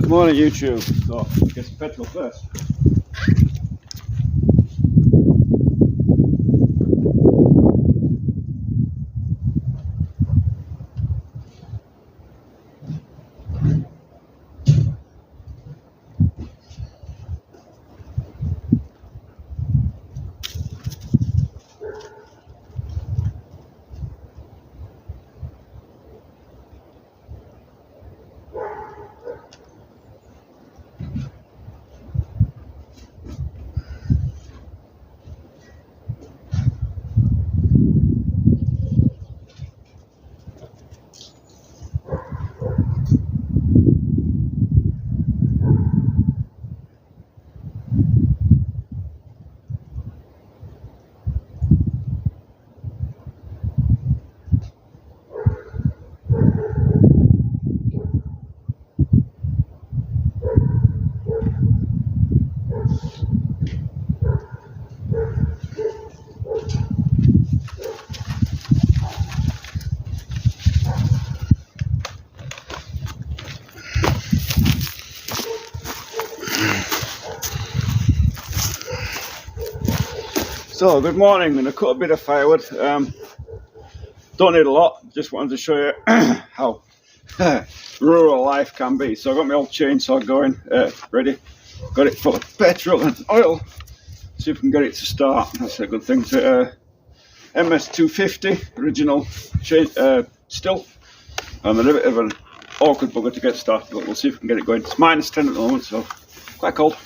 Good morning, YouTube. So, get some petrol first. So, good morning. I'm going to cut a bit of firewood. Don't need a lot, just wanted to show you how rural life can be. So, I've got my old chainsaw going, ready. Got it full of petrol and oil. See if we can get it to start. That's a good thing. To MS250 original chain, still. And a little bit of an awkward bugger to get started, but we'll see if we can get it going. It's -10 at the moment, so quite cold.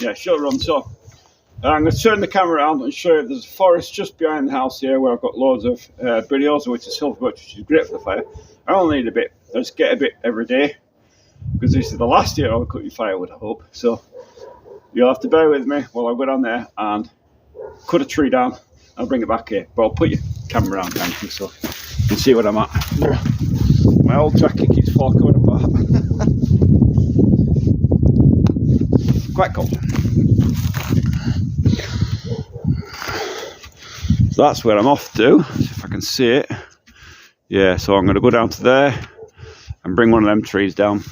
Yeah, she'll run. So I'm going to turn the camera around and show you there's a forest just behind the house here where I've got loads of brioza, which is silver birch, which is great for the fire. I only need a bit. I just get a bit every day because this is the last year I'll cut you firewood, I hope. So you'll have to bear with me while I go down there and cut a tree down. I'll bring it back here, but I'll put your camera around behind you so you can see what I'm at. My old jacket keeps falling apart. Quite cold. So that's where I'm off to. See if I can see it. Yeah, so I'm going to go down to there and bring one of them trees down.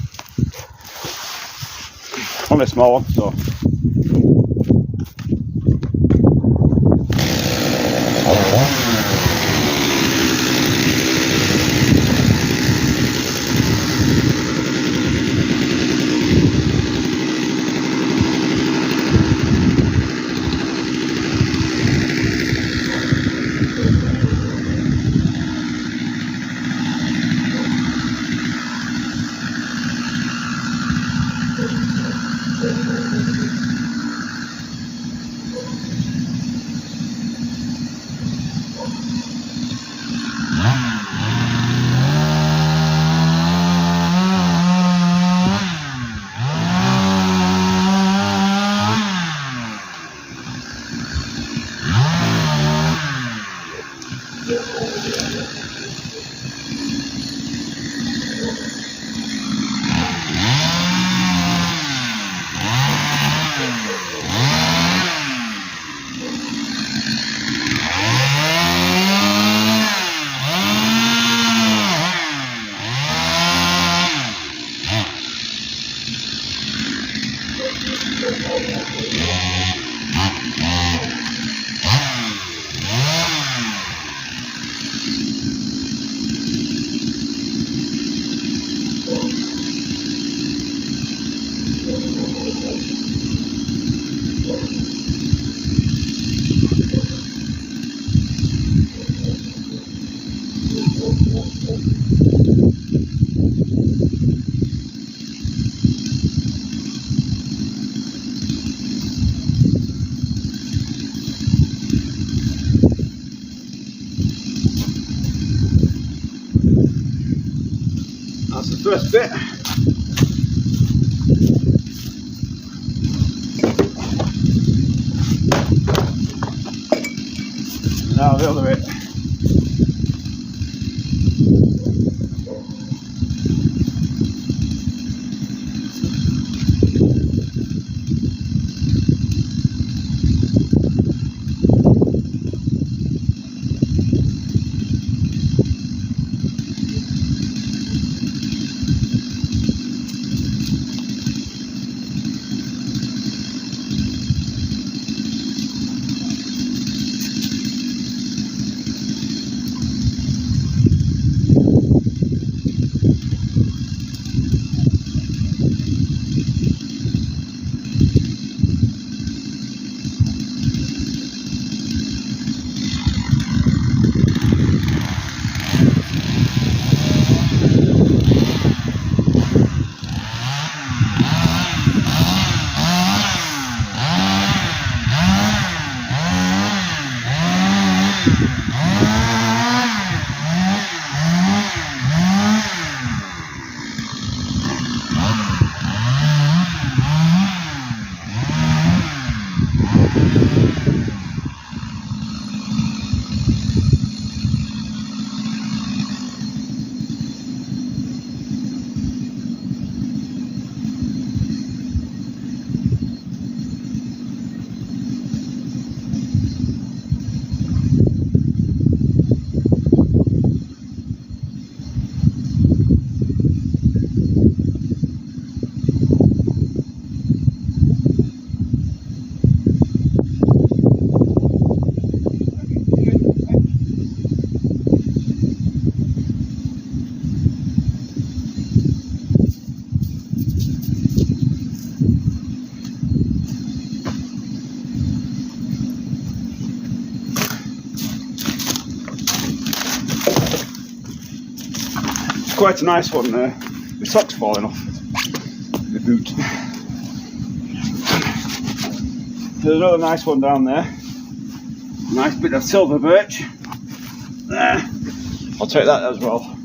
Only a small one, so. That's the first bit. Now the other bit. Quite a nice one there. The sock's falling off the boot. There's another nice one down there. Nice bit of silver birch. There. I'll take that as well.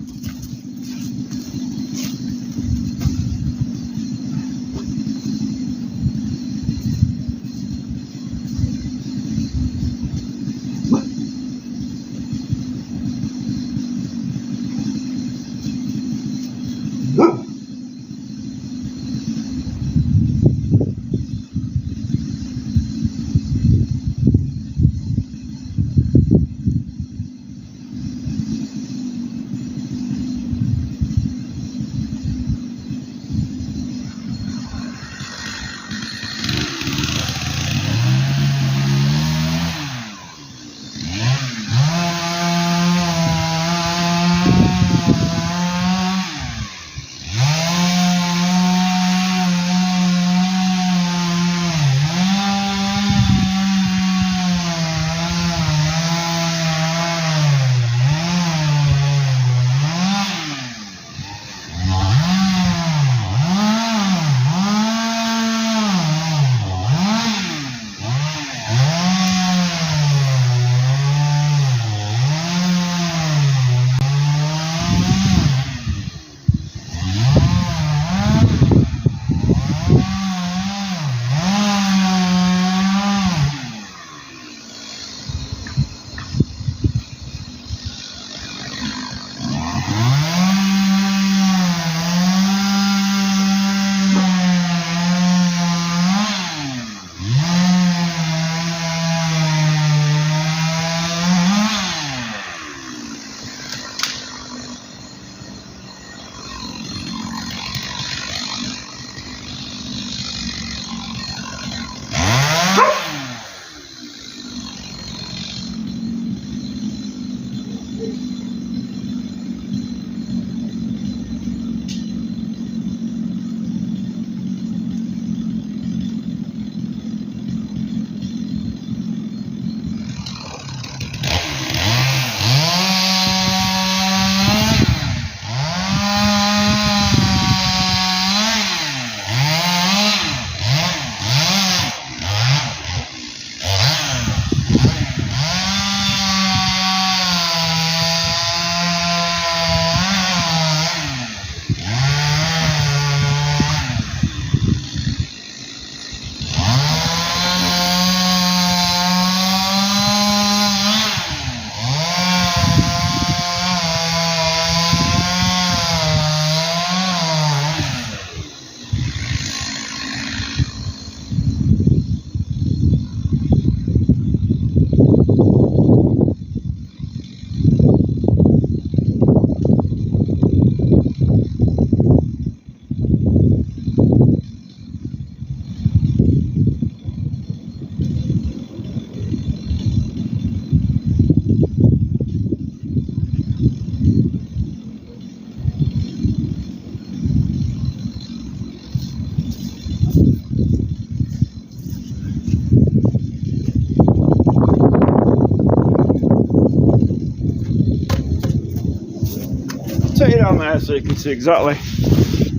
take you down there so you can see exactly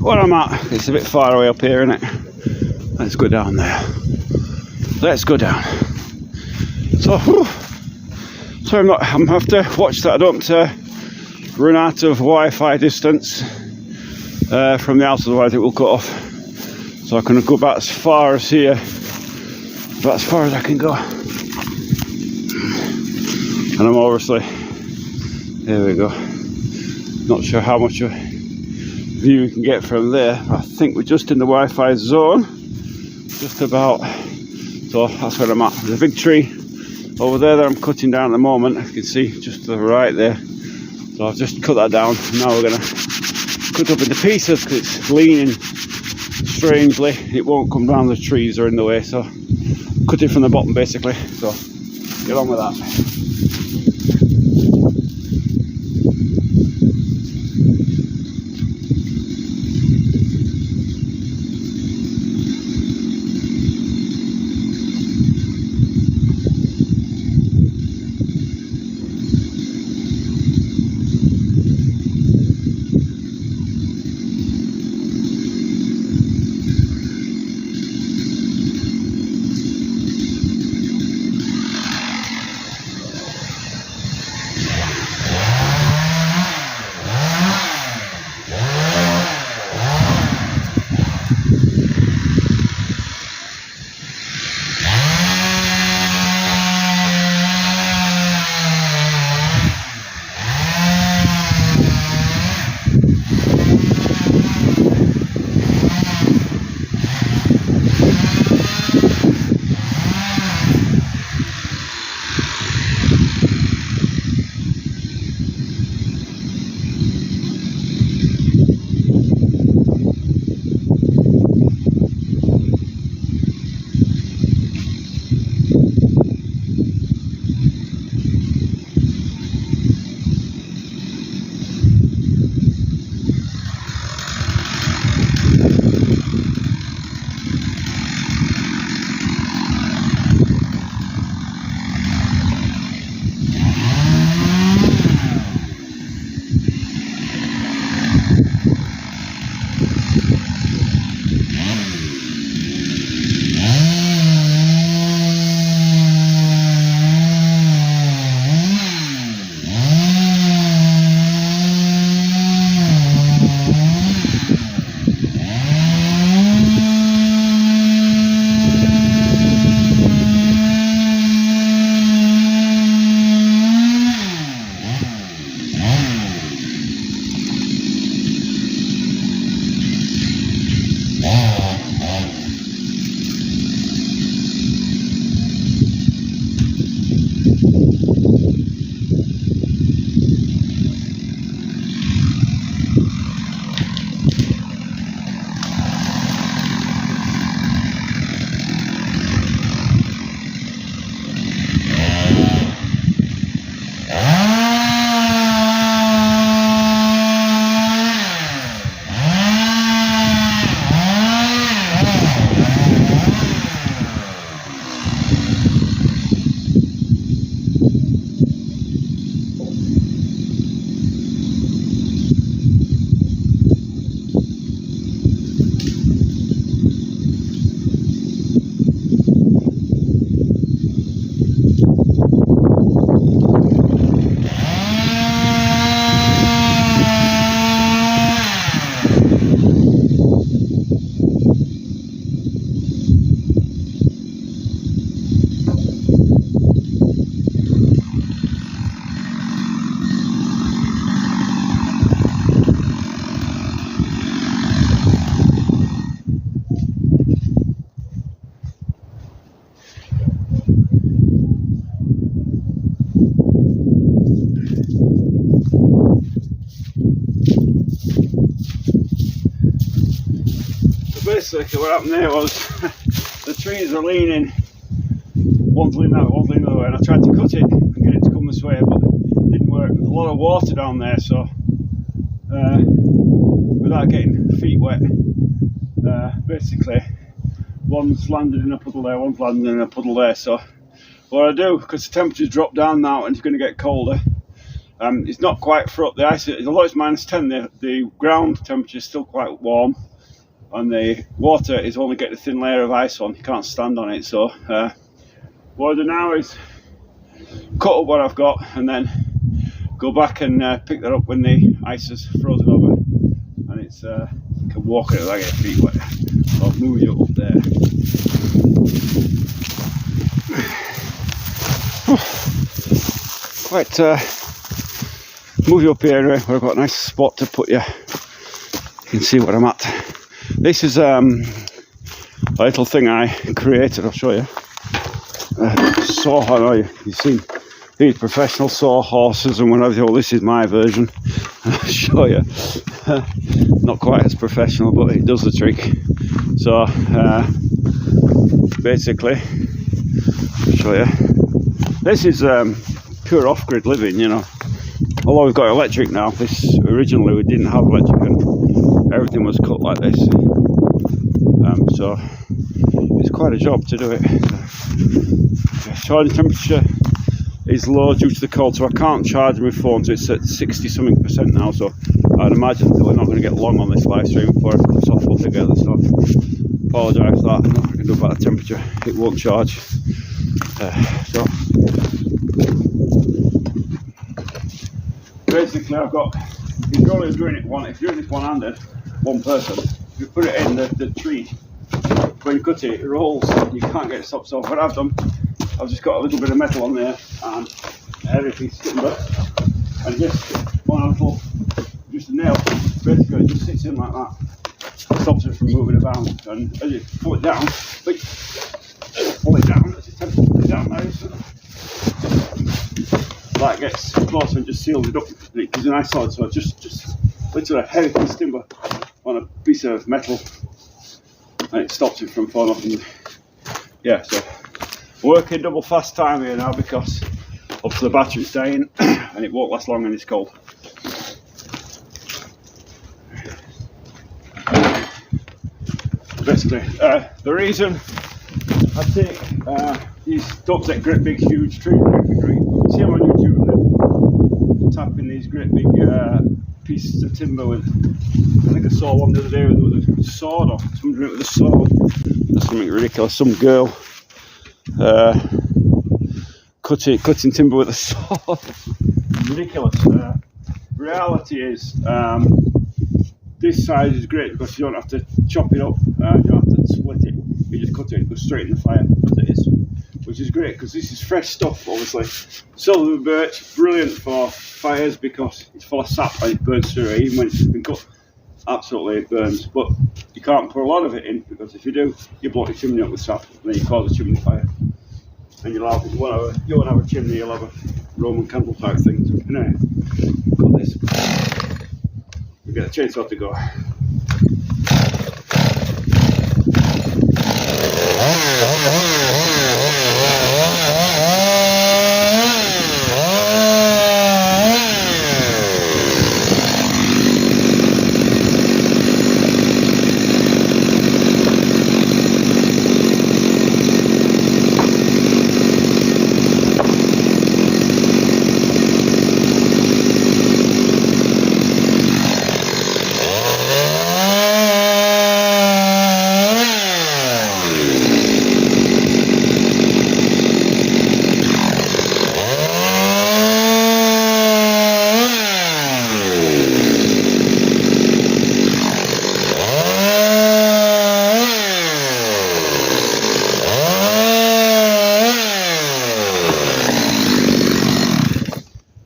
where I'm at. It's a bit far away up here, isn't it? Let's go down there. Let's go down. So So I'm have to watch that I don't run out of Wi-Fi distance from the house, otherwise it will cut off. So I can go about as far as here, about as far as I can go. And I'm obviously, there we go. Not sure how much of a view we can get from there. I think we're just in the Wi-Fi zone, just about. So that's where I'm at. There's a big tree over there that I'm cutting down at the moment. As you can see, just to the right there. So I've just cut that down. Now we're going to cut up into pieces because it's leaning strangely. It won't come down, the trees are in the way. So cut it from the bottom basically. So get on with that. Basically what happened there was the trees are leaning, one's leaning that way, one's leaning the other way, and I tried to cut it and get it to come this way, but it didn't work. There's a lot of water down there, so without getting feet wet, basically one's landed in a puddle there, one's landed in a puddle there. So what I do, because the temperature's dropped down now and it's going to get colder, it's not quite for up the ice, although it's -10, the ground temperature is still quite warm, and the water is only getting a thin layer of ice on. You can't stand on it. So what I do now is cut up what I've got and then go back and pick that up when the ice is frozen over, and it's you can walk it without getting feet wet. So I'll move you up there. Quite move you up here anyway, where I've got a nice spot to put you. You can see what I'm at. This is a little thing I created. I'll show you. Saw, I know you've seen these professional saw horses and whatever. Well, this is my version. I'll show you. Not quite as professional, but it does the trick. So basically, I'll show you. This is pure off-grid living, you know. Although we've got electric now, this originally we didn't have electric and everything was cut like this. So it's quite a job to do it. Charging temperature is low due to the cold, so I can't charge my phone, so it's at 60 something % now, so I'd imagine that we're not going to get long on this live stream before it cuts off altogether, so apologise for that. I don't know what I can do about the temperature, it won't charge. So basically I've got, if you're only doing it if you're doing this one-handed, one person, if you put it in the tree, when you cut it, it rolls, you can't get it stopped. So what I've done, I've just got a little bit of metal on there and a heavy piece of timber, and just one handful, just a nail, basically it just sits in like that, stops it from moving about, and as you pull it down, as you tend to pull it down now, that gets closer and just seals it up, and it gives a nice solid. So just literally a heavy piece of timber on a piece of metal, and it stops it from falling off. And yeah, so working double fast time here now because up to the battery's dying and it won't last long and it's cold. Basically, the reason I take these, don't take great big huge trees. You see them on YouTube, and tapping these great big pieces of timber with, I think I saw one the other day where there was a sword or something with a sword. That's something ridiculous. Some girl cutting timber with a sword. Ridiculous. Reality is this size is great because you don't have to chop it up, you don't have to split it, you just cut it and go straight in the fire as it is, which is great because this is fresh stuff. Obviously silver birch, brilliant for fires because it's full of sap and it burns through it. Even when it's been cut, absolutely it burns, but you can't put a lot of it in because if you do, you block your chimney up with sap and then you cause a chimney fire, and you won't have a chimney, you'll have a Roman candle type thing. So anyway, got this. We get a chainsaw to go.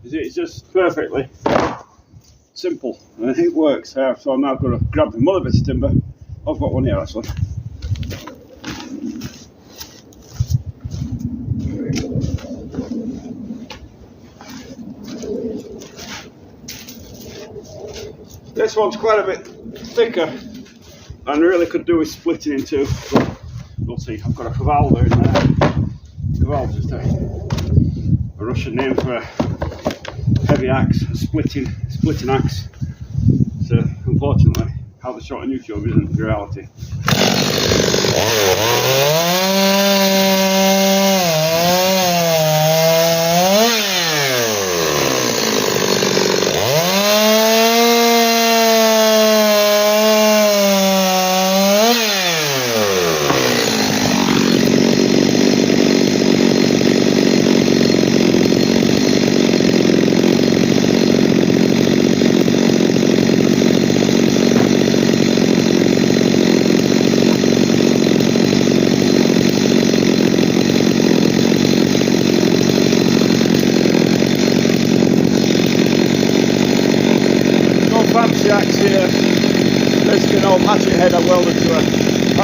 It's just perfectly simple and it works. So I'm now going to grab another bit of timber. I've got one here actually. This one's quite a bit thicker and really could do with splitting in two, but we'll see. I've got a cavalda in there. Cavalda is a Russian name for a heavy axe, a splitting axe. So unfortunately, how they're shot on YouTube isn't the reality.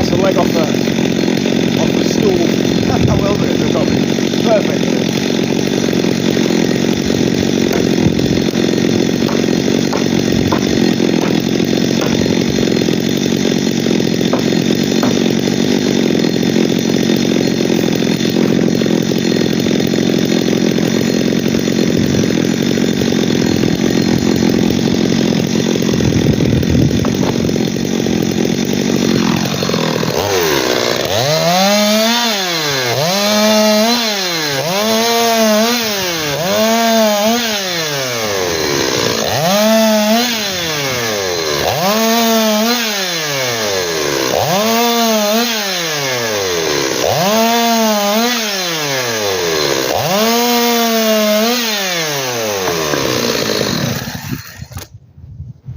slice a leg off the stool. A little bit of the top. Perfect.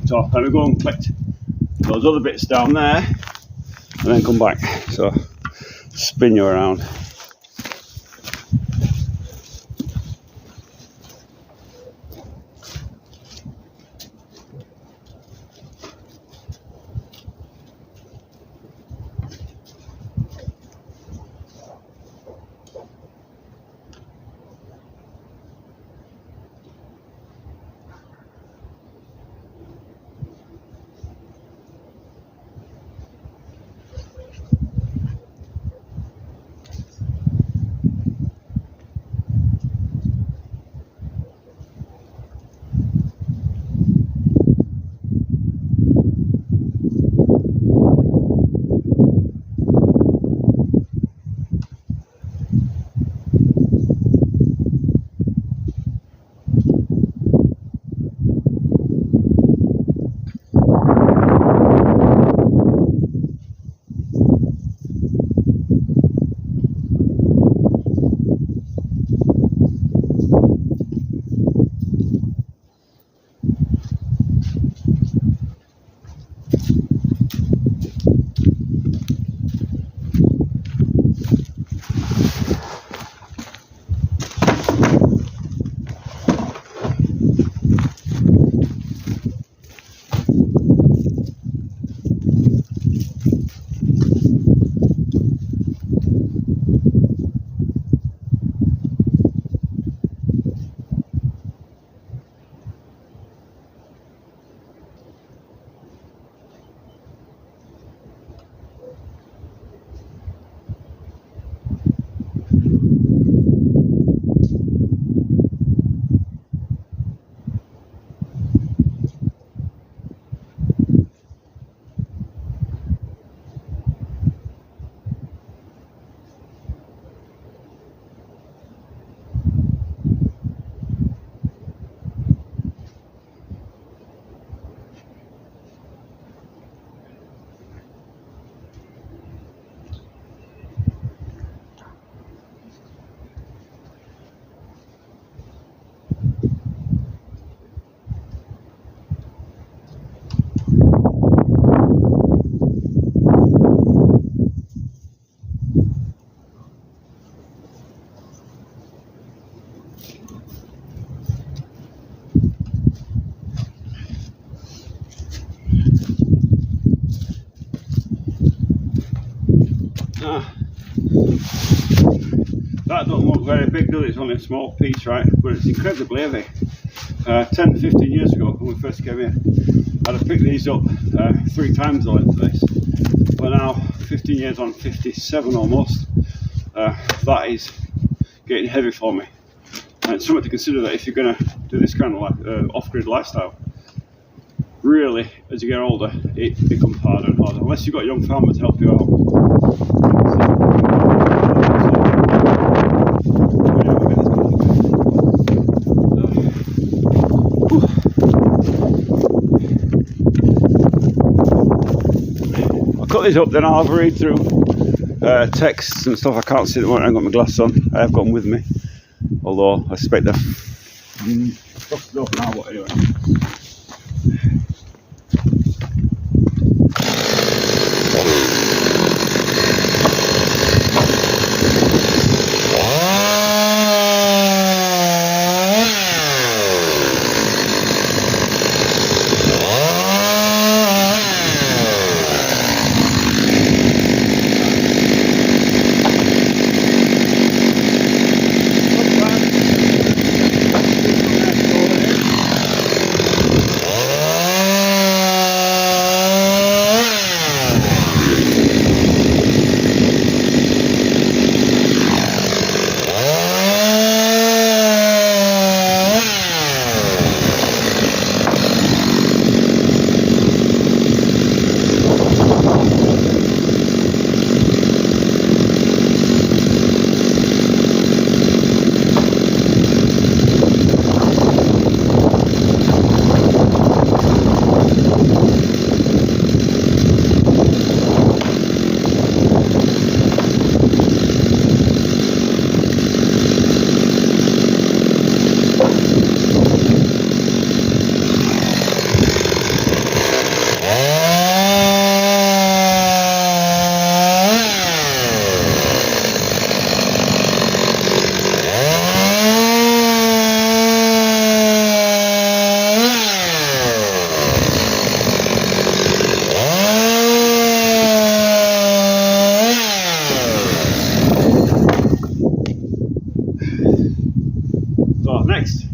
So let me go and collect those other bits down there and then come back. So spin you around. That don't look very big, does it? It's only a small piece, right? But it's incredibly heavy. 10, 15 years ago, when we first came here, I'd have picked these up 3 times the length of this. But now, 15 years on, 57 almost, that is getting heavy for me. And it's something to consider, that if you're going to do this kind of off-grid lifestyle, really, as you get older, it becomes harder and harder, unless you've got a young farmer to help you out. I'll cut these up, then I'll have a read through texts and stuff. I can't see them when I haven't got my glasses on. I have got them with me, although I suspect they're busted up now, but anyway. So next,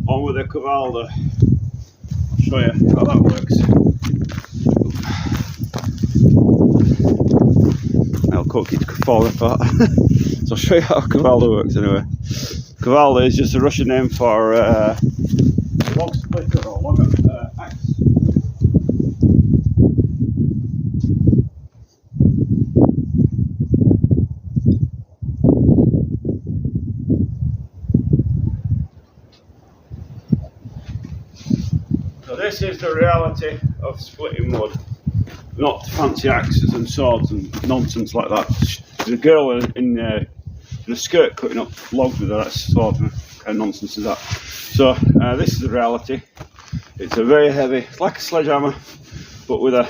on with the Cavalda. I'll show you how that works. I'll cook it falling apart. So I'll show you how Cavalda works anyway. Cavalda is just a Russian name for Log splitter or log axe. So this is the reality of splitting wood, not fancy axes and swords and nonsense like that. There's a girl in a skirt cutting up logs with her sword, and kind of nonsense is that. So this is the reality. It's a very heavy, it's like a sledgehammer, but with a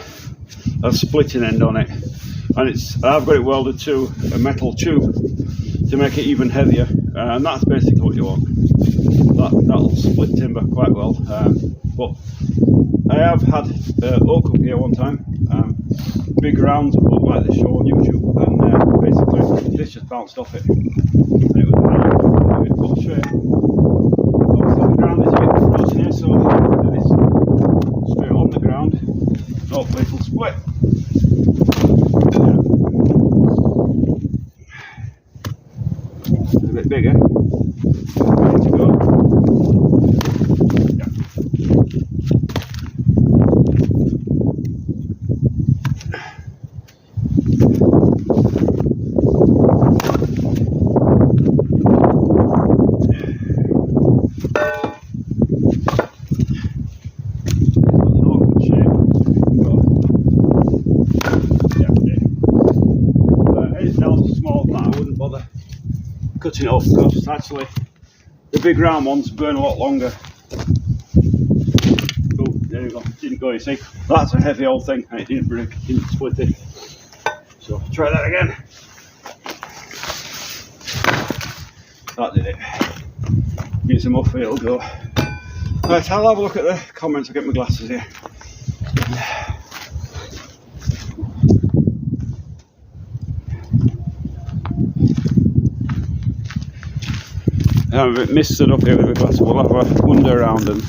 splitting end on it. And I've got it welded to a metal tube to make it even heavier, and that's basically what you want. That'll split timber quite well. But I have had oak up here one time, big rounds of oak like this show on YouTube, and basically this just bounced off it. And it was a bit pulled straight. Obviously the ground is a bit frozen here, so do this straight on the ground. Hopefully it'll split. It's a bit bigger. Ready to go. Cutting it off because actually the big round ones burn a lot longer. Oh, there you go, didn't go, you see. That's a heavy old thing and it didn't break, didn't split it. So try that again. That did it. Use them off, it'll go. Right, I'll have a look at the comments. I'll get my glasses here. I'm a bit misted up here with the glass. We'll have a wander around and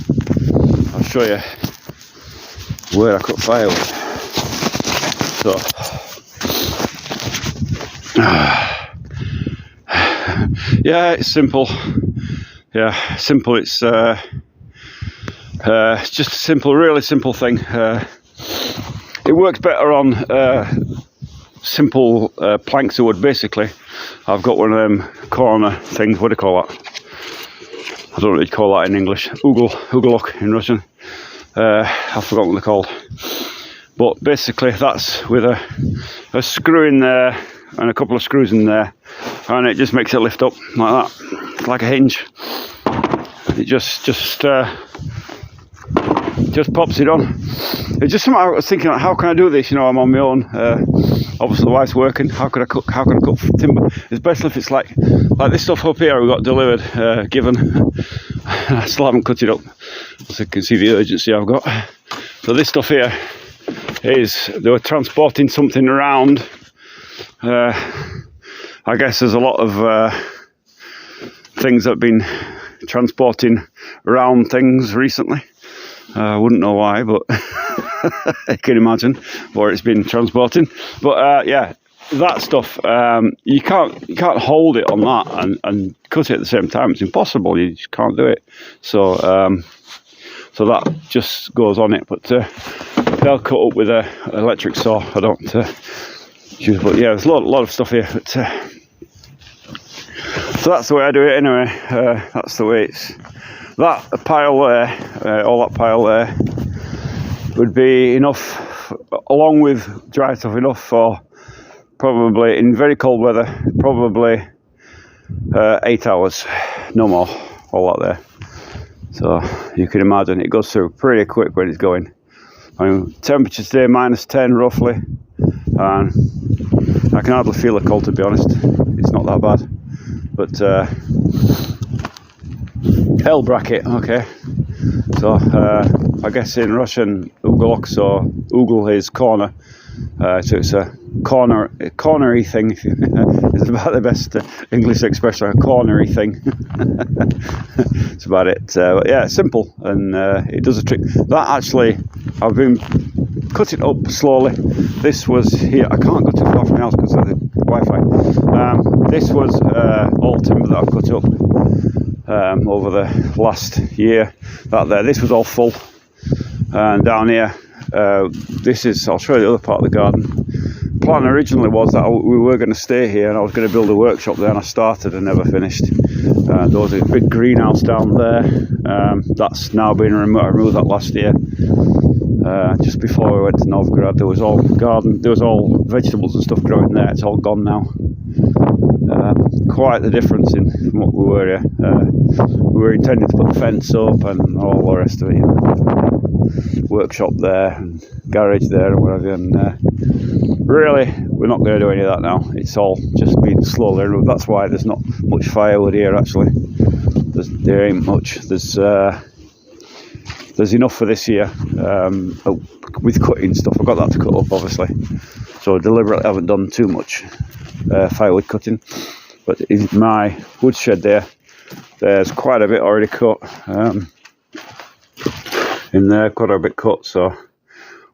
I'll show you where I cut firewood. So, yeah, it's simple. Yeah, simple. It's just a simple, really simple thing. It works better on simple planks of wood. Basically, I've got one of them corner things. What do you call that? I don't know what you call that in English. Uголок in Russian. I've forgotten what they're called. But basically, that's with a screw in there and a couple of screws in there, and it just makes it lift up like that. It's like a hinge. It just pops it on. It's just something I was thinking, like, how can I do this? You know, I'm on my own. Obviously the wife's working. How can I cut timber? Especially if it's like this stuff up here we got delivered, given. I still haven't cut it up, so you can see the urgency I've got. So this stuff here is, they were transporting something around. I guess there's a lot of things that have been transporting around things recently. I wouldn't know why, but I can imagine where it's been transporting. But yeah, that stuff, you can't hold it on that and cut it at the same time. It's impossible. You just can't do it. So so that just goes on it. But they'll cut up with an electric saw. I don't choose. But yeah, there's a lot of stuff here. But so that's the way I do it anyway. That's the way it's. That pile there, all that pile there, would be enough, along with dry stuff, enough for probably, in very cold weather, probably 8 hours, no more, all that there. So you can imagine it goes through pretty quick when it's going. I mean, temperature today -10 roughly, and I can hardly feel the cold, to be honest. It's not that bad, but L bracket, okay. So I guess in Russian uголок, so ugel is corner. So it's a cornery thing. It's about the best English expression, a cornery thing. That's about it. But yeah, simple, and it does a trick. That actually, I've been cutting up slowly. This was here. I can't go too far from the house because of the Wi-Fi. This was all timber that I've cut up over the last year. That there, this was all full, and down here, this is. I'll show you the other part of the garden. Plan originally was that we were going to stay here, and I was going to build a workshop there, and I started and never finished. There was a big greenhouse down there. That's now been removed. I removed that last year. Just before we went to Novgorod, there was all garden, there was all vegetables and stuff growing there. It's all gone now. Quite the difference in from what we were here. We were intending to put the fence up and all the rest of it. Workshop there and garage there and whatever. And really, we're not going to do any of that now. It's all just been slowly removed. That's why there's not much firewood here actually. There ain't much. There's enough for this year with cutting stuff. I've got that to cut up obviously, so deliberately haven't done too much firewood cutting. But in my wood shed there's quite a bit already cut in there, quite a bit cut, so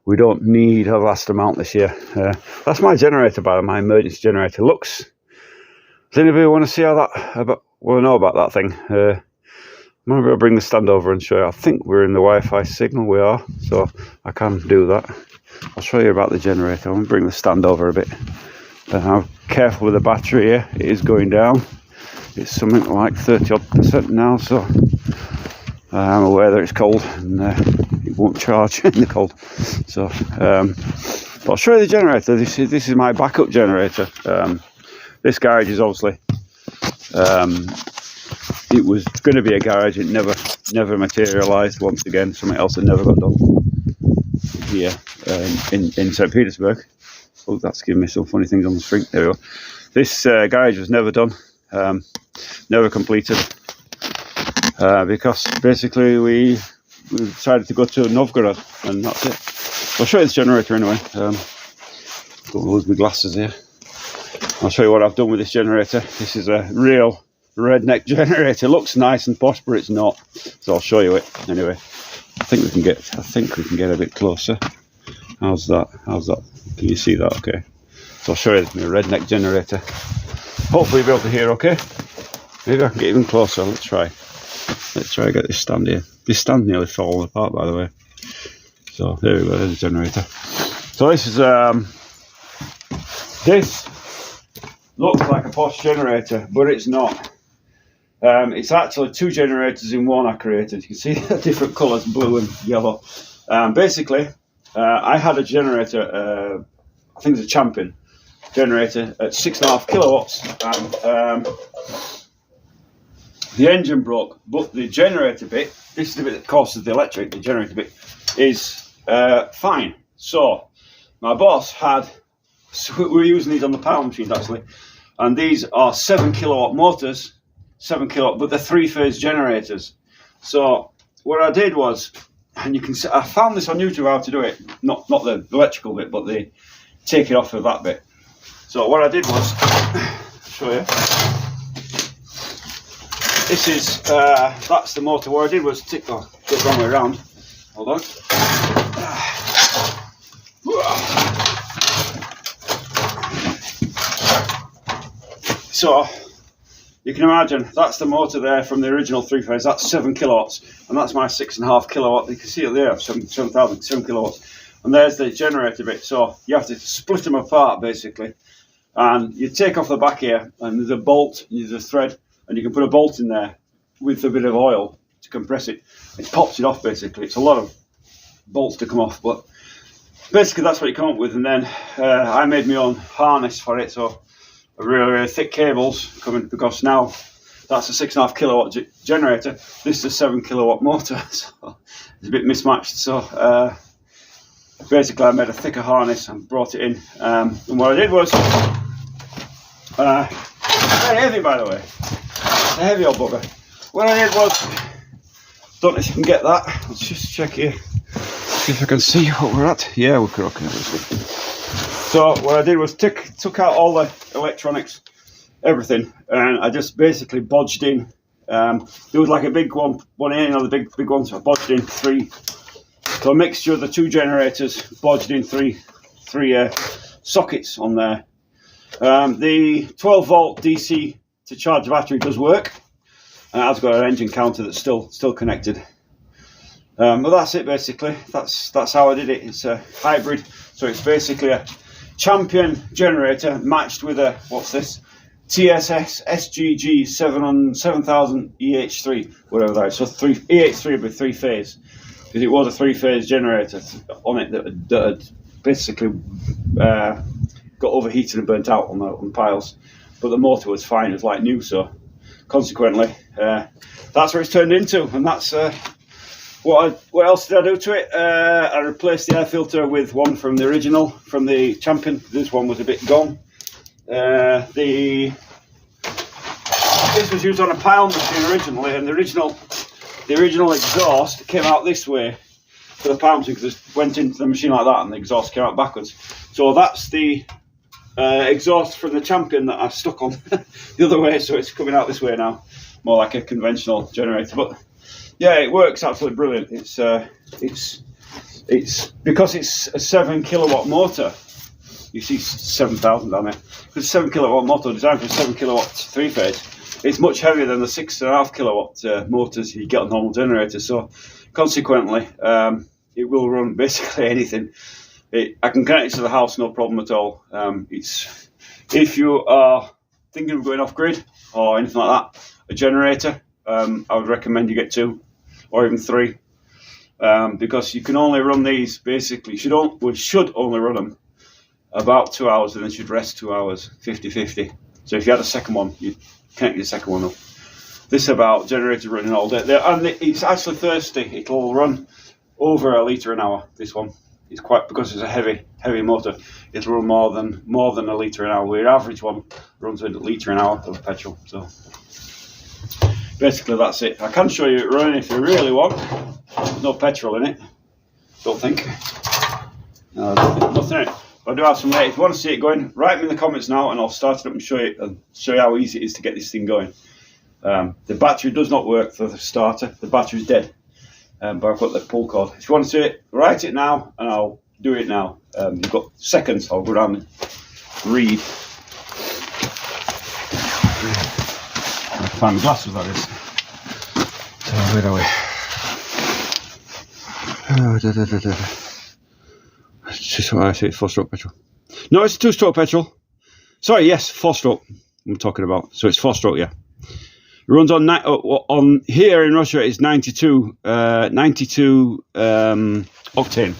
we don't need a vast amount this year. That's my generator, by the way, my emergency generator. Looks, does anybody want to see how that, want to know about that thing? Maybe I'll bring the stand over and show you. I think we're in the Wi-Fi signal, we are, so I can do that. I'll show you about the generator. I'm going to bring the stand over a bit. I'm careful with the battery here, it is going down. It's something like 30% now, so I'm aware that it's cold and it won't charge in the cold. So, but I'll show you the generator. This is my backup generator. This garage is obviously, it was going to be a garage. It never materialised. Once again, something else that never got done here in St. Petersburg. Oh, that's giving me some funny things on the screen. There we go. This garage was never done, never completed, because basically we decided to go to Novgorod, and that's it. I'll show you this generator anyway. Don't lose my glasses here. I'll show you what I've done with this generator. This is a real redneck generator. Looks nice and posh, but it's not. So I'll show you it anyway. I think we can get a bit closer. How's that? Can you see that? Okay. So I'll show you my redneck generator. Hopefully you'll be able to hear okay. Maybe I can get even closer. Let's try and get this stand here. This stand nearly falling apart, by the way. So there we go, there's the generator. So this is this looks like a posh generator, but it's not. It's actually two generators in one I created. You can see the different colours, blue and yellow. Basically, I had a generator, I think it's a Champion generator at 6.5 kilowatts, and the engine broke, but the generator bit, this is the bit that causes the electric, the generator bit, is fine. So my boss had, so we were using these on the power machines actually, and these are 7 kilowatt motors, 7 kilowatt, but they're 3-phase generators. So what I did was, and you can see, I found this on YouTube how to do it, not the electrical bit, but the take it off of that bit. So what I did was, I'll show you. This is, that's the motor. What I did was go the wrong way around. Hold on. So you can imagine that's the motor there from the original 3-phase. That's 7 kilowatts, and that's my 6.5 kilowatt. You can see it there, 7 kilowatts. And there's the generator bit. So you have to split them apart basically, and you take off the back here, and there's a bolt, there's a thread, and you can put a bolt in there with a bit of oil to compress it. It pops it off basically. It's a lot of bolts to come off, but basically that's what you come up with. And then I made my own harness for it, so really thick cables coming, because now that's a 6.5 kilowatt generator. This is a 7 kilowatt motor, so it's a bit mismatched. So basically I made a thicker harness and brought it in. And what I did was, very heavy by the way, a heavy old bugger. What I did was, don't know if you can get that, let's just check here, see if I can see what we're at. Yeah, we could, okay. So what I did was took out all the electronics, everything, and I just basically bodged in. There was like a big one here, you know, the big ones. I bodged in 3. So a mixture of the 2 generators, bodged in three sockets on there. The 12 volt DC to charge the battery does work. And it has got an engine counter that's still connected. But that's it basically. That's how I did it. It's a hybrid, so it's basically a Champion generator matched with a, what's this? TSS SGG 7000 EH3, whatever that is. So EH3 would be 3-phase, because it was a 3-phase generator on it that had basically got overheated and burnt out on the piles. But the motor was fine, it was like new, so consequently, that's what it's turned into, and that's what else did I do to it? I replaced the air filter with one from the original, from the Champion. This one was a bit gone. This was used on a pile machine originally, and the original exhaust came out this way for the pile machine, because it went into the machine like that, and the exhaust came out backwards. So that's the exhaust from the Champion that I stuck on the other way, so it's coming out this way now, more like a conventional generator. But yeah, it works absolutely brilliant. It's because it's a 7 kilowatt motor. You see 7,000 down there. It's a 7 kilowatt motor designed for a 7 kilowatt 3-phase. It's much heavier than the 6.5 kilowatt motors you get on normal generators. So consequently, it will run basically anything. I can connect it to the house, no problem at all. If you are thinking of going off grid or anything like that, a generator, I would recommend you get 2 or even 3, because you can only run these basically. Should only run them about 2 hours, and then should rest 2 hours, 50-50. So if you had a second one, you connect the second one up. This about generator running all day, and it's actually thirsty. It'll run over a litre an hour. This one. It's because it's a heavy motor. It'll run more than a litre an hour. Where your average one runs a litre an hour of petrol. So basically that's it. I can show you it running if you really want. There's no petrol in it. Don't think. No, nothing in it. But I do have some later. If you want to see it going, write me in the comments now, and I'll start it up and show you how easy it is to get this thing going. The battery does not work for the starter. The battery's dead. But I've got the pull cord. If you want to see it, write it now, and I'll do it now. You've got seconds. I'll go down and read. I'll find my glasses, that is. So, where are we? It's just what I say, it's 4-stroke petrol. No, it's 2-stroke petrol. Sorry, yes, 4-stroke I'm talking about. So it's 4-stroke, yeah. It runs on here in Russia is 92 octane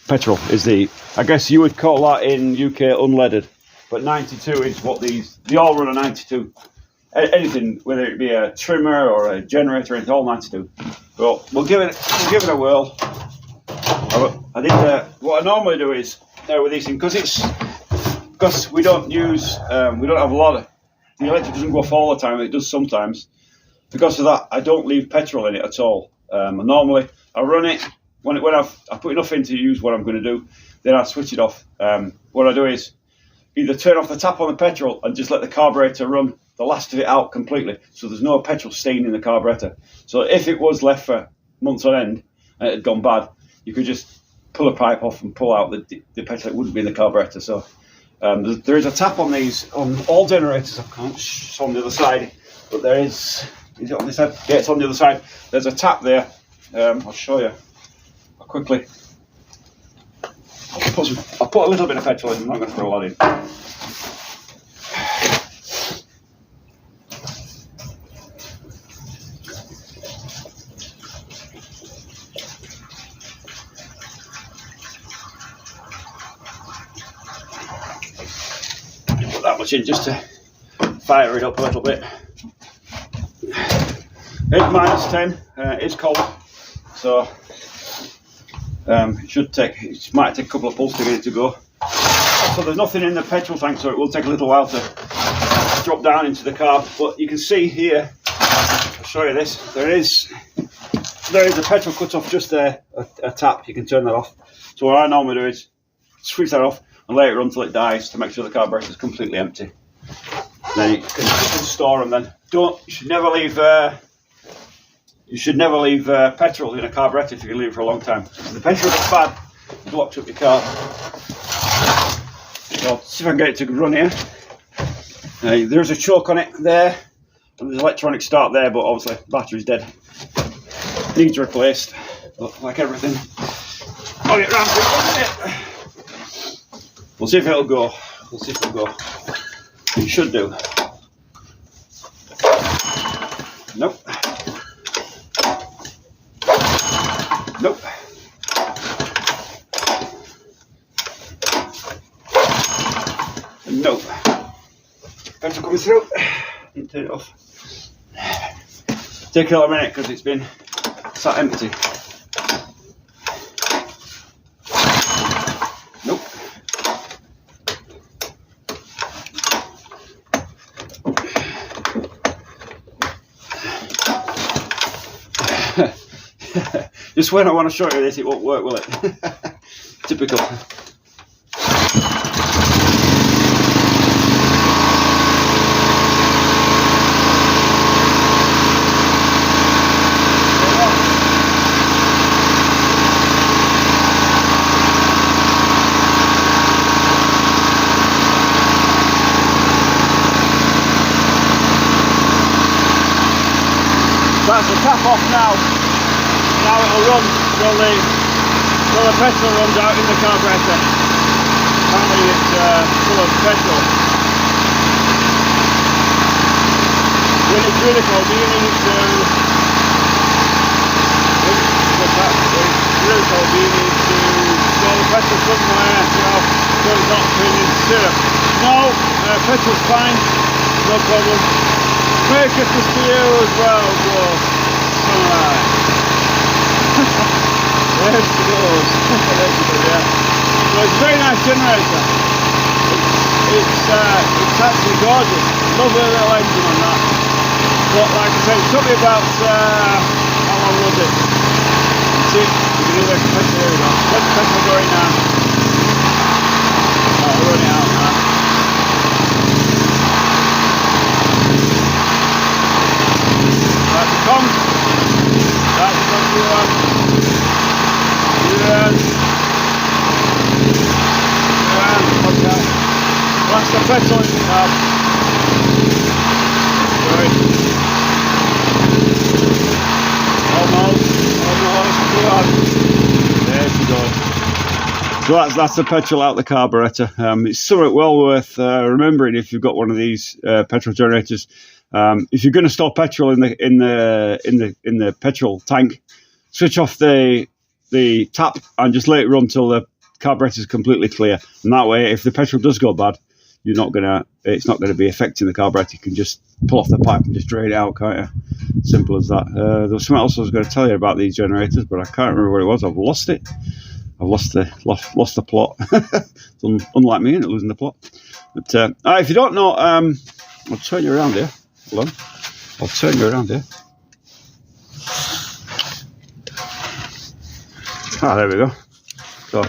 petrol is the, I guess you would call that in UK unleaded, but 92 is what they all run on 92. Anything, whether it be a trimmer or a generator, it's all 92. Well, we'll give it a whirl. What I normally do is with these things, because we don't have a lot of. The electric doesn't go off all the time, it does sometimes. Because of that, I don't leave petrol in it at all. Normally, I run it, when I put enough in to use what I'm going to do, then I switch it off. What I do is either turn off the tap on the petrol and just let the carburetor run the last of it out completely, so there's no petrol staying in the carburetor. So if it was left for months on end and it had gone bad, you could just pull a pipe off and pull out the petrol. It wouldn't be in the carburetor. So there is a tap on these, on all generators. I can't show on the other side, but there is it on this side? Yeah, it's on the other side. There's a tap there. I'll show you. I'll quickly. I'll put a little bit of petrol in. I'm not going to put a lot in. Put that much in just to fire it up a little bit. It's -10. It's cold, so it might take a couple of pulls to get it to go. So there's nothing in the petrol tank, so it will take a little while to drop down into the carb. But you can see here, I'll show you this. There is a petrol cut off just there, a tap. You can turn that off. So what I normally do is switch that off and let it run until it dies to make sure the carburetor is completely empty. then you can store them. Then you should never leave petrol in a carburettor if you can leave it for a long time. If the petrol gets bad, it blocks up your car. So see if I can get it to run here. There's a choke on it there, and there's electronic start there, but obviously the battery's dead. Needs replaced, but like everything, I'll get round to it. We'll see if it'll go. It should do. Nope. Nope. Nope. Petrol coming through. Turn it off. Take a little minute because it's been sat empty. Nope. Just when I want to show you this, it won't work, will it? Typical. That's the tap off now. Now it'll run till the petrol runs out in the carburettor. Apparently it's full of petrol. Really critical, do you need to store the petrol somewhere, so it's not turning into syrup. No, petrol's fine, no problem. Merry Christmas to you as well, Joe. Alright. There she goes. There she goes, yeah. So it's a very nice generator. It's actually gorgeous. Lovely little engine on that. But like I said, it took me about, how long was it? Let's see, we can do the petrol, there we go. Let the petrol go in now. I'll run it out now. That's the comp. That's the computer. Okay. That's the petrol in the car. Right. Almost. There she goes. So that's the petrol out the carburettor. It's something well worth remembering if you've got one of these petrol generators. If you're going to store petrol in the petrol tank, switch off the tap and just let it run till the carburettor is completely clear. And that way, if the petrol does go bad, it's not going to be affecting the carburettor. You can just pull off the pipe and just drain it out, can't you? Simple as that. There was something else I was going to tell you about these generators, but I can't remember what it was. I've lost it. I've lost the plot. It's unlike me, isn't it, losing the plot? But if you don't know, I'll turn you around here. Hold on. I'll turn you around here. There we go. So,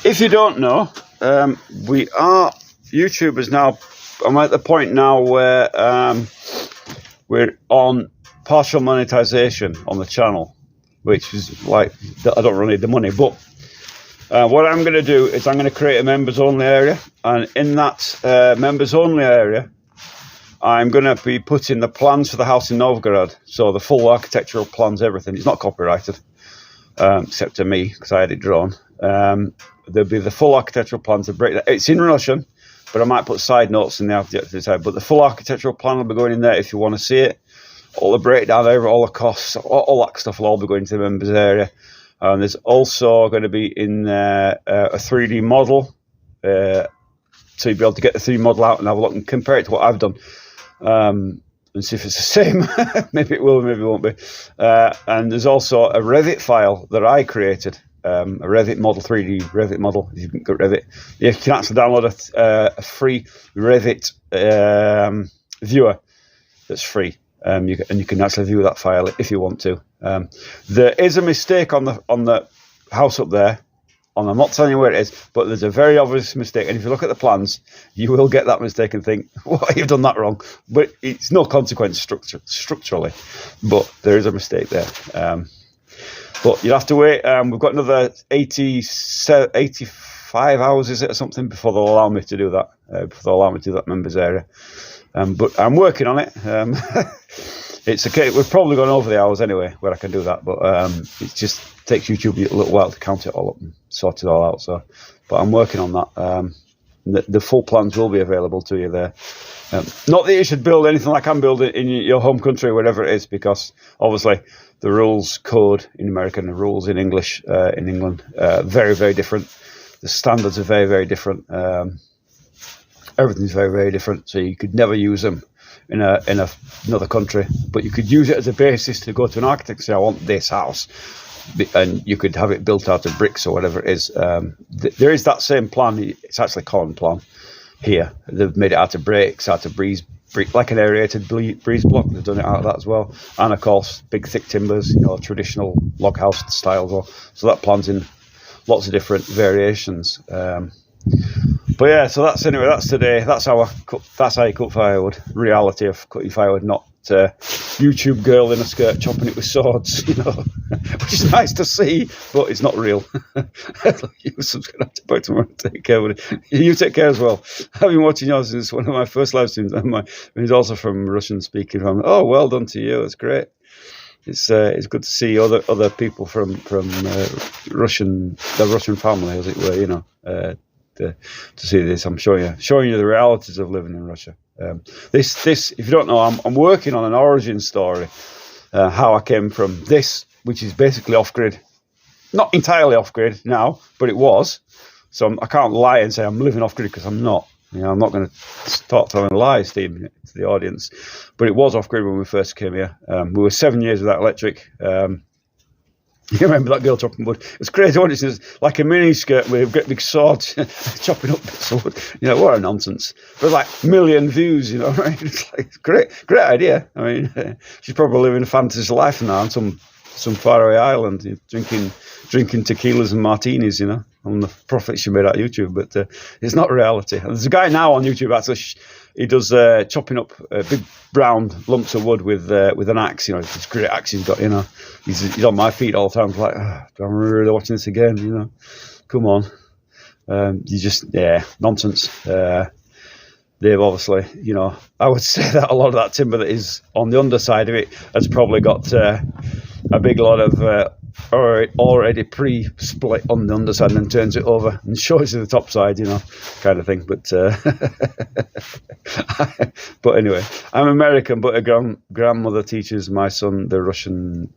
if you don't know, we are YouTubers now. I'm at the point now where we're on partial monetization on the channel, which is like, I don't really need the money, but what I'm going to do is I'm going to create a members only area, and in that members only area I'm going to be putting the plans for the house in Novgorod, so the full architectural plans, everything. It's not copyrighted, except to me, because I had it drawn. There'll be the full architectural plans. It's in Russian, but I might put side notes in there to decide. But the full architectural plan will be going in there if you want to see it. All the breakdown over, all the costs, all that stuff will all be going to the members area. There's also going to be in a 3D model, so you'll be able to get the 3D model out and have a look and compare it to what I've done. And see if it's the same. Maybe it will, maybe it won't be. And there's also a Revit file that I created, a Revit model, 3D Revit model. If you can get Revit, you can actually download a free Revit viewer that's free, and you can actually view that file if you want to. There is a mistake on the house up there. and I'm not telling you where it is, but there's a very obvious mistake. And if you look at the plans, you will get that mistake and think, "Well, you've done that wrong." But it's no consequence structurally, but there is a mistake there. But you have to wait. We've got another 85 hours, is it, or something, before they'll allow me to do that. Before they'll allow me to do that members area. But I'm working on it. It's okay. We've probably gone over the hours anyway where I can do that, but it just takes YouTube a little while to count it all up and sort it all out. So, but I'm working on that. The full plans will be available to you there. Not that you should build anything like I'm building in your home country, wherever it is, because obviously the rules code in America and the rules in English in England very, very different. The standards are very, very different. Everything's very, very different. So you could never use them in another country, but you could use it as a basis to go to an architect and say, I want this house, and you could have it built out of bricks or whatever it is. There is that same plan. It's actually a common plan here. They've made it out of bricks, out of brick, like an aerated breeze block. They've done it out of that as well, and of course big thick timbers, traditional log house style as well. So that plan's in lots of different variations. But yeah, so that's today. That's how you cut firewood. Reality of cutting firewood, not YouTube girl in a skirt chopping it with swords, which is nice to see, but it's not real. You subscribe to back tomorrow. Take care. You take care as well. I've been watching yours since one of my first live streams. He's also from Russian speaking. Oh, well done to you. It's great. It's good to see other people from the Russian family, as it were. To see this, I'm showing you the realities of living in Russia. This, if you don't know, I'm working on an origin story, how I came from this, which is basically off-grid, not entirely off-grid now, but it was. So I can't lie and say I'm living off-grid, because I'm not. I'm not going to start telling lies, Steve, to the audience. But it was off-grid when we first came here. We were 7 years without electric. You remember that girl chopping wood? It was crazy, wasn't it? It was like a mini skirt with a great big sword chopping up bits of wood. What a nonsense. But like million views, right? It's like great idea. I mean, she's probably living a fantasy life now on some faraway island, drinking tequilas and martinis, on the profits she made out of YouTube. But it's not reality. And there's a guy now on YouTube, actually, he does chopping up big brown lumps of wood with an axe. This great axe he's got. He's on my feet all the time. I'm like, I'm really watching this again. Come on, nonsense. They've obviously, I would say that a lot of that timber that is on the underside of it has probably got a big lot of already pre-split on the underside, and then turns it over and shows you the top side, kind of thing. But but anyway, I'm American, but a grandmother teaches my son the Russian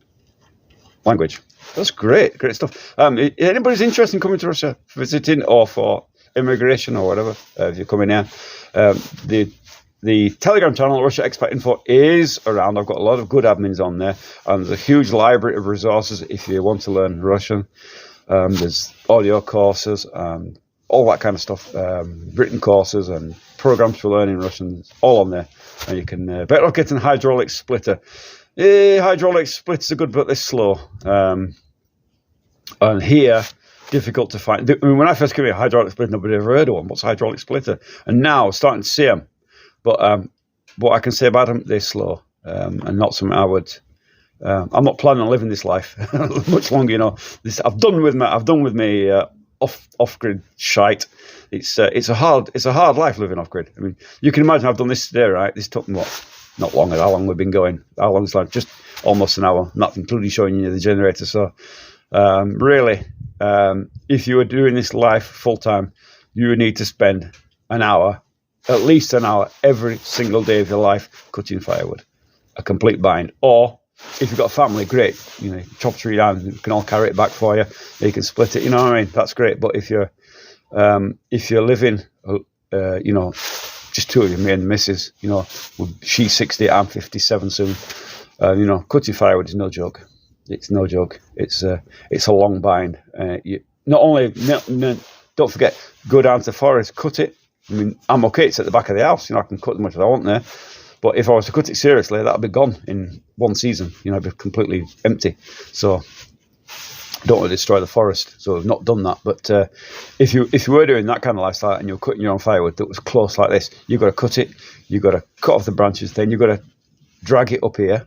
language. That's great stuff. Anybody's interested in coming to Russia, visiting, or for immigration or whatever, if you're coming here, the Telegram channel, Russia Expat Info, is around. I've got a lot of good admins on there, and there's a huge library of resources if you want to learn Russian. There's audio courses and all that kind of stuff, written courses and programs for learning Russian, all on there. And you can better get an hydraulic splitter. Hydraulic splitters are good, but they're slow. And here, difficult to find. I mean, when I first came here, hydraulic splitter, nobody ever heard of one. What's a hydraulic splitter? And now, starting to see them. But what I can say about them, they're slow, and not something I would. I'm not planning on living this life much longer. I've done with me off-grid shite. It's a hard life living off-grid. I mean, you can imagine I've done this today, right? This took me not long. How long we've been going? How long is like just almost an hour, not including showing you the generator. So really, if you were doing this life full time, you would need to spend at least an hour every single day of your life cutting firewood, a complete bind. Or if you've got a family, great, chop tree down, you can all carry it back for you. You can split it, what I mean? That's great. But if you're living, just two of you, me and the missus, she's 60, I'm 57 soon. Cutting firewood is no joke. It's no joke. It's a long bind. Don't forget, go down to the forest, cut it. I mean, I'm okay. It's at the back of the house. I can cut as much as I want there. But if I was to cut it seriously, that'd be gone in one season. It'd be completely empty. So don't want to destroy the forest, so we've not done that. But if you were doing that kind of lifestyle and you're cutting your own firewood that was close like this, you've got to cut it, you've got to cut off the branches, then you've got to drag it up here,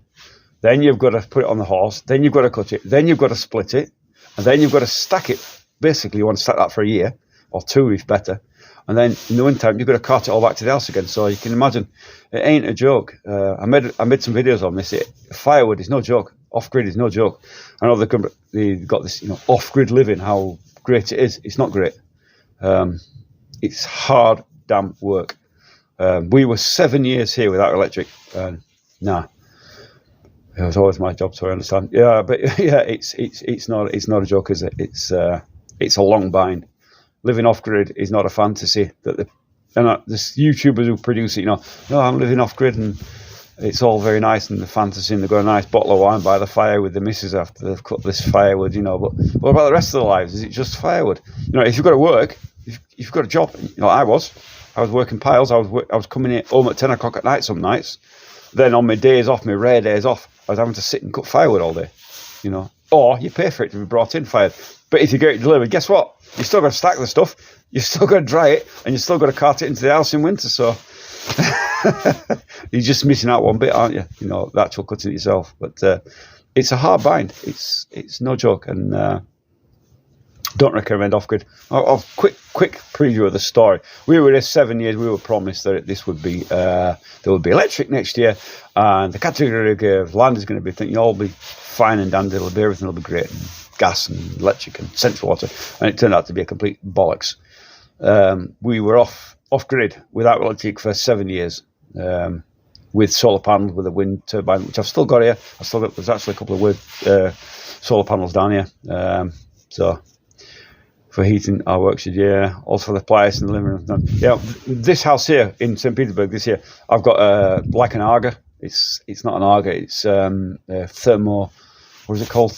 then you've got to put it on the horse, then you've got to cut it, then you've got to split it, and then you've got to stack it. Basically, you want to stack that for a year or two if better, and then in the winter time you've got to cart it all back to the house again. So you can imagine it ain't a joke. I made some videos on this. Firewood is no joke. Off-grid is no joke. I know they've got this, off-grid living, how great it is. It's not great. It's hard, damn work. We were 7 years here without electric. Nah, it was always my job, so I understand. Yeah, but yeah, it's not a joke, is it? It's a long bind. Living off-grid is not a fantasy. This YouTubers who produce it, no, I'm living off-grid and it's all very nice and the fantasy, and they've got a nice bottle of wine by the fire with the missus after they've cut this firewood, But what about the rest of their lives? Is it just firewood? If you've got to work, if you've got a job, I was working piles. I was coming home at 10 o'clock at night some nights. Then on my days off, my rare days off, I was having to sit and cut firewood all day, Or you pay for it to be brought in fired. But if you get it delivered, guess what? You still got to stack the stuff, you still got to dry it, and you still got to cart it into the house in winter. So you're just missing out one bit, aren't you? The actual cutting it yourself. But it's a hard bind. It's no joke, and don't recommend off-grid. I'll quick preview of the story. We were here 7 years. We were promised that this would be there would be electric next year, and the category of land is going to be thinking all be fine and dandy. Everything will be great, and gas and electric and central water, and it turned out to be a complete bollocks. We were off-grid without electric for 7 years, with solar panels, with a wind turbine, which I've still got here. There's actually a couple of solar panels down here. So for heating our workshed, yeah. Also for the place in the living room. Yeah, this house here in St. Petersburg this year, I've got like an Arga. It's not an Arga. It's thermo. What is it called?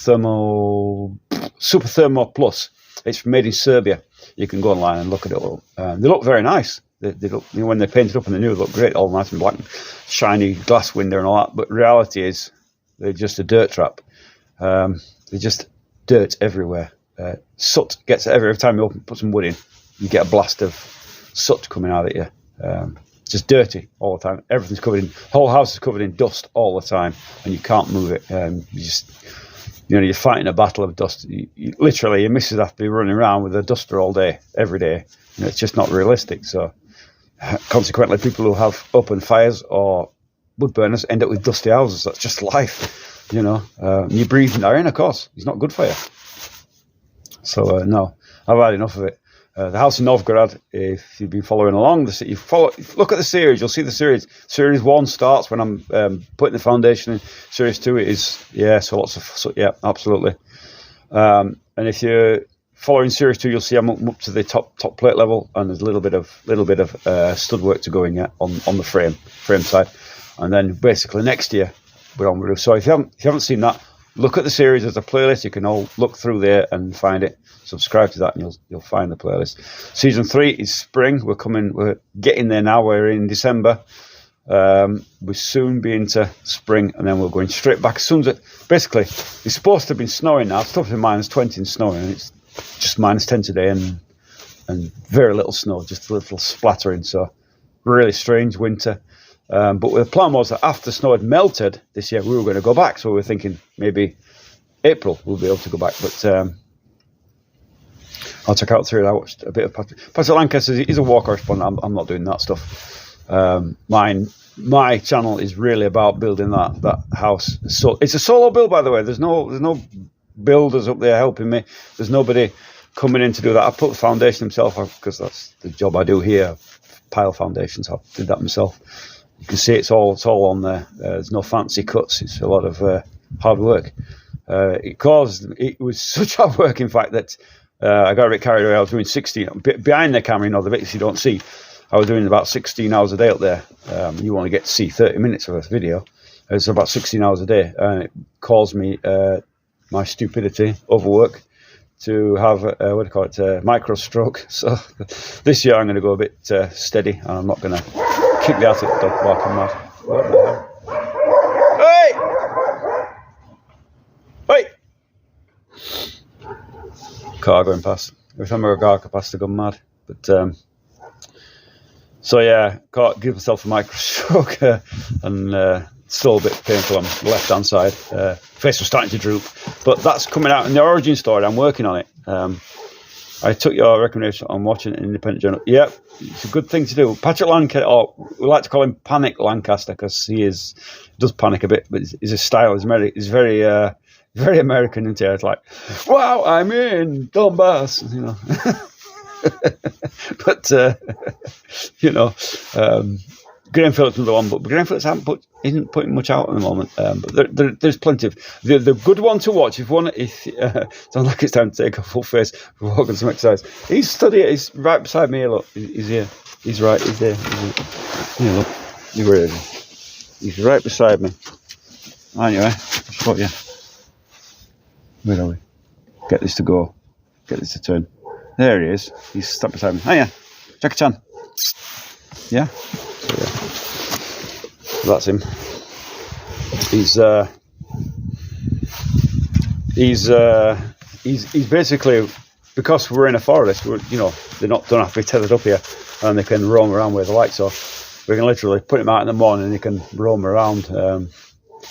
Super Thermo Plus. It's made in Serbia. You can go online and look at it all. They look very nice. They look, when they're painted up and they're new, they look great, all nice and black, shiny glass window and all that. But reality is, they're just a dirt trap. They're just dirt everywhere. Soot gets every time you put some wood in, you get a blast of soot coming out at you. Just dirty all the time. Everything's covered in, whole house is covered in dust all the time, and you can't move it. You're fighting a battle of dust. Literally, your missus have to be running around with a duster all day, every day. It's just not realistic. So, consequently, people who have open fires or wood burners end up with dusty houses. That's just life, You're breathing that in, of course. It's not good for you. So, no, I've had enough of it. The house in Novgorod, if you've been following along, look at the series, you'll see the series. Series 1 starts when I'm putting the foundation in. Series 2 is, absolutely. And if you're following Series 2, you'll see I'm up to the top plate level, and there's a little bit of stud work to go in yet on the frame side. And then basically next year, we're on the roof. So if you haven't seen that, look at the series as a playlist. You can all look through there and find it. Subscribe to that, and you'll find the playlist. Season 3 is spring. We're getting there now. We're in December. We'll soon be into spring, and then we're going straight back. As soon as basically, it's supposed to have been snowing now. It's supposed to be -20 and snowing, and it's just -10 today, and very little snow, just a little splattering. So really strange winter. But the plan was that after snow had melted this year, we were going to go back. So we were thinking maybe April we'll be able to go back. But I'll check out through it. I watched a bit of Patrick Lancaster. He's a war correspondent. I'm not doing that stuff. My channel is really about building that house. So it's a solo build, by the way. There's no builders up there helping me. There's nobody coming in to do that. I put the foundation myself because that's the job I do here. Pile foundations. I did that myself. You can see it's all on there. There's no fancy cuts. It's a lot of hard work. It was such hard work, in fact, that I got a bit carried away. I was doing 16 behind the camera, the bits you don't see. I was doing about 16 hours a day up there. You only get to see 30 minutes of a video. It's about 16 hours a day, and it caused me my stupidity, overwork, to have micro stroke. So this year I'm going to go a bit steady, and I'm not going to kick the out at dog barking mad. Hey! car going past. Every time a car goes past, I go mad. But so yeah, give myself a micro stroke and still a bit painful on the left hand side. Face was starting to droop, but that's coming out in the origin story. I'm working on it. I took your recommendation on watching an independent journal. Yep, it's a good thing to do. Patrick Lancaster, or we like to call him Panic Lancaster, because he does panic a bit, but his style is very very American, isn't he? It's like, wow, I'm in Donbass, you know. But Graham Phillips is the one, but Graham Phillips isn't putting much out at the moment. But there's plenty of the good one to watch. Sounds like it's time to take a full face for walking some exercise. He's studying. He's right beside me. Look, he's here. He's right. He's there. Yeah, look, he's right beside me. Anyway, I'll show you. Where are we? Get this to go. Get this to turn. There he is. He's stuck beside me. Hiya, Jackie Chan. Yeah. So, yeah. So that's him. He's basically, because we're in a forest. They don't have to be tethered up here, and they can roam around where the lights are. We can literally put him out in the morning, and he can roam around.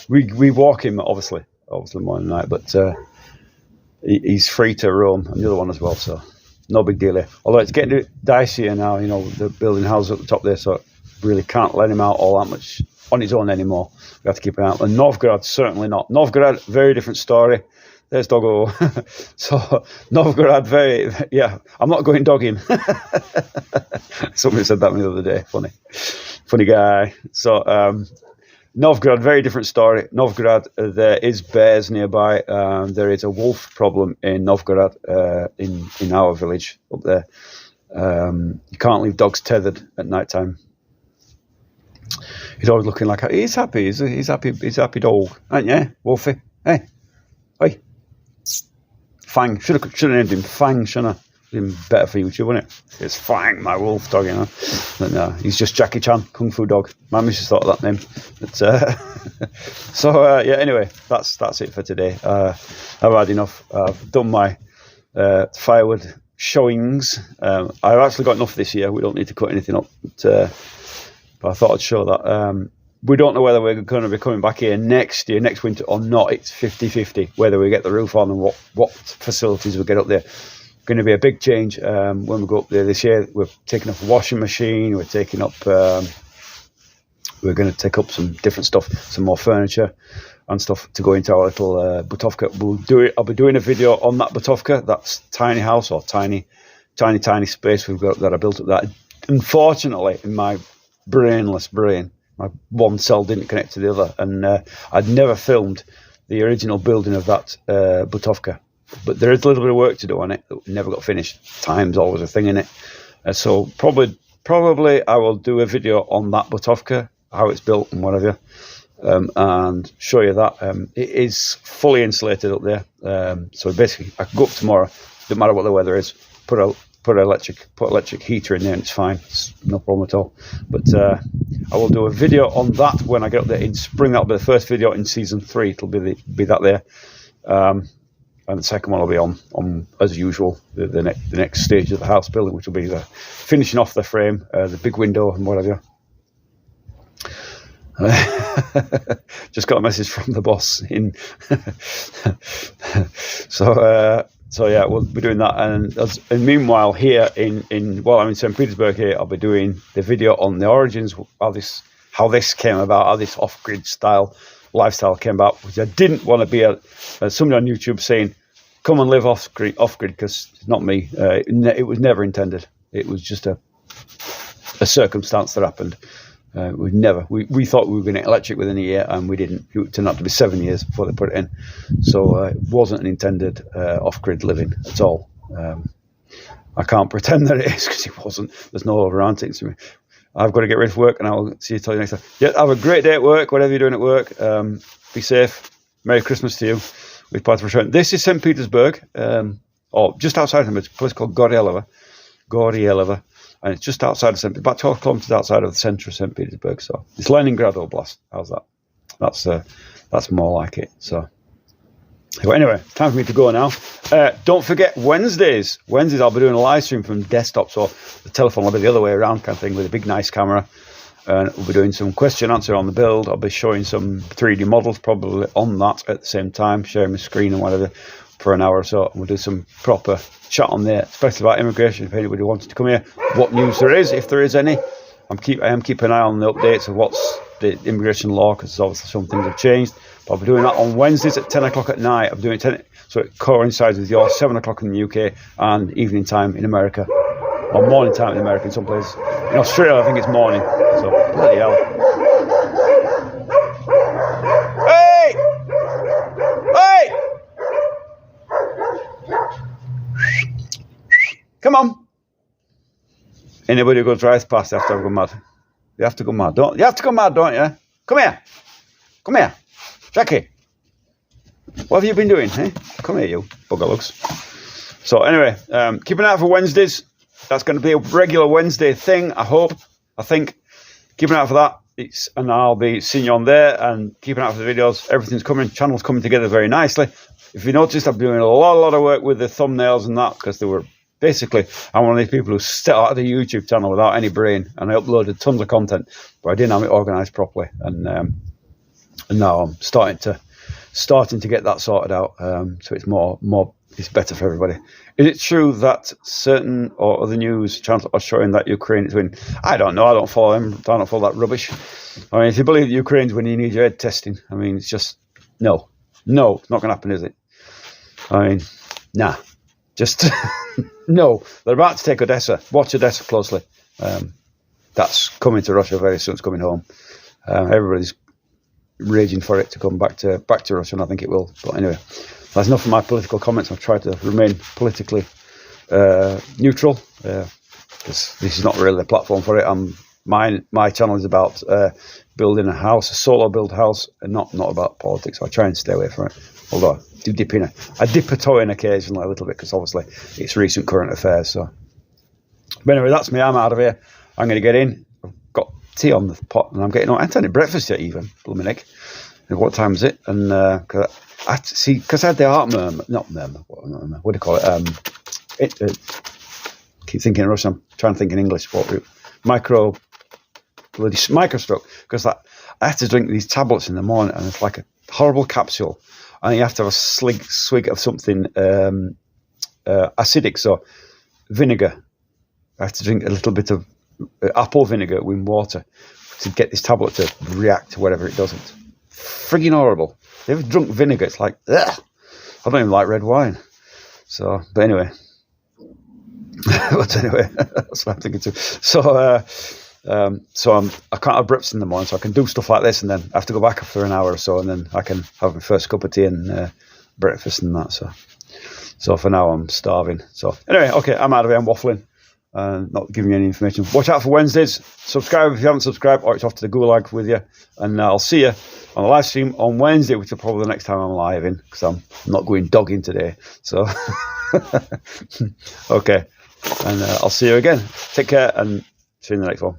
We walk him obviously morning and night, but he's free to roam, and the other one as well. So no big deal here. Although it's getting dicier now. They're building houses at the top there, so really can't let him out all that much on his own anymore. We have to keep him out. And Novgorod, certainly not. Novgorod, very different story. There's Doggo. So Novgorod, I'm not going dogging. Somebody said that to me the other day. Funny guy. So Novgorod, very different story. Novgorod, there is bears nearby. There is a wolf problem in Novgorod, in our village up there. You can't leave dogs tethered at night time. He's always looking like he's happy. He's happy. He's a happy dog, aren't you, Wolfie? Hey. Fang. Should have named him Fang, shouldn't I? Been better for YouTube, wouldn't it? It's Fang, my wolf dog, But no, he's just Jackie Chan, Kung Fu dog. My missus thought of that name. But, anyway, that's it for today. I've had enough. I've done my firewood showings. I've actually got enough this year. We don't need to cut anything up. But I thought I'd show that. We don't know whether we're going to be coming back here next winter or not. It's 50-50 whether we get the roof on and what facilities we get up there. Going to be a big change when we go up there this year. We're taking up a washing machine. We're taking up. We're going to take up some different stuff, some more furniture and stuff to go into our little Butovka. I'll be doing a video on that Butovka. That's tiny house or tiny space we've got that I built up. That unfortunately in my brainless brain, my one cell didn't connect to the other, and I'd never filmed the original building of that Butovka. But there is a little bit of work to do on it that never got finished. Time's always a thing in it. So probably I will do a video on that Butovka, how it's built and whatever, and show you that. It is fully insulated up there. So basically, I can go up tomorrow, no matter what the weather is, put electric heater in there, and it's fine. It's no problem at all. But I will do a video on that when I get up there in spring. That'll be the first video in season 3. It'll be that there. And the second one will be on as usual, the next stage of the house building, which will be the finishing off the frame, the big window and whatever. Just got a message from the boss in. So yeah, we'll be doing that. And meanwhile, here while I'm in St. Petersburg here, I'll be doing the video on the origins, how this came about, how this off-grid style lifestyle came about, which I didn't want to be somebody on YouTube saying, come and live off-grid, because it's not me. It was never intended. It was just a circumstance that happened. We thought we were going to get electric within a year, and we didn't. It turned out to be 7 years before they put it in. So it wasn't an intended off-grid living at all. I can't pretend that it is, because it wasn't. There's no overranting to me. I've got to get ready for work, and I'll see you next time. Yeah, have a great day at work, whatever you're doing at work. Be safe. Merry Christmas to you. We've parted for sure. This is St. Petersburg, or just outside of it. It's a place called Goryelova, and it's just outside of about 12 kilometers outside of the centre of St. Petersburg. So it's Leningrad Oblast. How's that? That's more like it. So But anyway, time for me to go now. Don't forget Wednesdays. Wednesdays I'll be doing a live stream from desktop, so the telephone will be the other way around kind of thing with a big nice camera. And we'll be doing some question answer on the build. I'll be showing some 3D models probably on that at the same time, sharing my screen and whatever for an hour or so. And we'll do some proper chat on there, especially about immigration. If anybody wants to come here, what news there is, if there is any. I am keeping an eye on the updates of what's the immigration law, because obviously some things have changed. But I'll be doing that on Wednesdays at 10 o'clock at night. I'm doing 10, so it coincides with your 7 o'clock in the UK and evening time in America, or morning time in America in some places. In Australia, I think it's morning. So bloody hell! Hey! Hey! Come on! Anybody who drives past, they have to go mad. You have to go mad, don't you? Have to go mad, don't you? Come here. Come here. Jackie. What have you been doing, eh? Come here, you bugger lugs. So anyway, keep an eye out for Wednesdays. That's going to be a regular Wednesday thing, I hope. I think. Keep an eye out for that. And I'll be seeing you on there, and keep an eye out for the videos. Everything's coming. Channel's coming together very nicely. If you noticed, I've been doing a lot of work with the thumbnails and that, because they were... Basically, I'm one of these people who started a YouTube channel without any brain, and I uploaded tons of content, but I didn't have it organised properly, and now I'm starting to get that sorted out. So it's better for everybody. Is it true that certain or other news channels are showing that Ukraine is winning? I don't know. I don't follow them. I don't follow that rubbish. I mean, if you believe that Ukraine's winning, you need your head testing. I mean, it's just no, it's not going to happen, is it? I mean, nah. Just no, they're about to take Odessa. Watch Odessa closely. That's coming to Russia very soon. It's coming home. Everybody's raging for it to come back to Russia, and I think it will. But anyway, that's enough of my political comments. I've tried to remain politically neutral, because this is not really the platform for it. My channel is about building a house, a solo build house, and not about politics. So I try and stay away from it. Although I dip a toe in occasionally a little bit, because obviously it's recent current affairs. So, but anyway, that's me. I'm out of here. I'm going to get in. I've got tea on the pot, and I'm getting on. I haven't had any breakfast yet, even. Blooming egg. What time is it? And because I had the art murmur, not murmur. What do you call it? Keep thinking in Russian. I'm trying to think in English. Microstroke. Because I have to drink these tablets in the morning, and it's like a horrible capsule. And you have to have a swig of something acidic, so vinegar. I have to drink a little bit of apple vinegar with water to get this tablet to react to whatever it doesn't. Frigging horrible. If you've drunk vinegar, it's like, ugh. I don't even like red wine. So, but anyway. That's what I'm thinking too. So I can't have breakfast in the morning, so I can do stuff like this, and then I have to go back after an hour or so, and then I can have my first cup of tea and breakfast and that. So for now, I'm starving. So anyway, okay, I'm out of here. I'm waffling and not giving you any information. Watch out for Wednesdays. Subscribe if you haven't subscribed, or it's off to the gulag with you. And I'll see you on the live stream on Wednesday, which is probably the next time I'm live in, because I'm not going dogging today. So okay, and I'll see you again. Take care, and see you in the next one.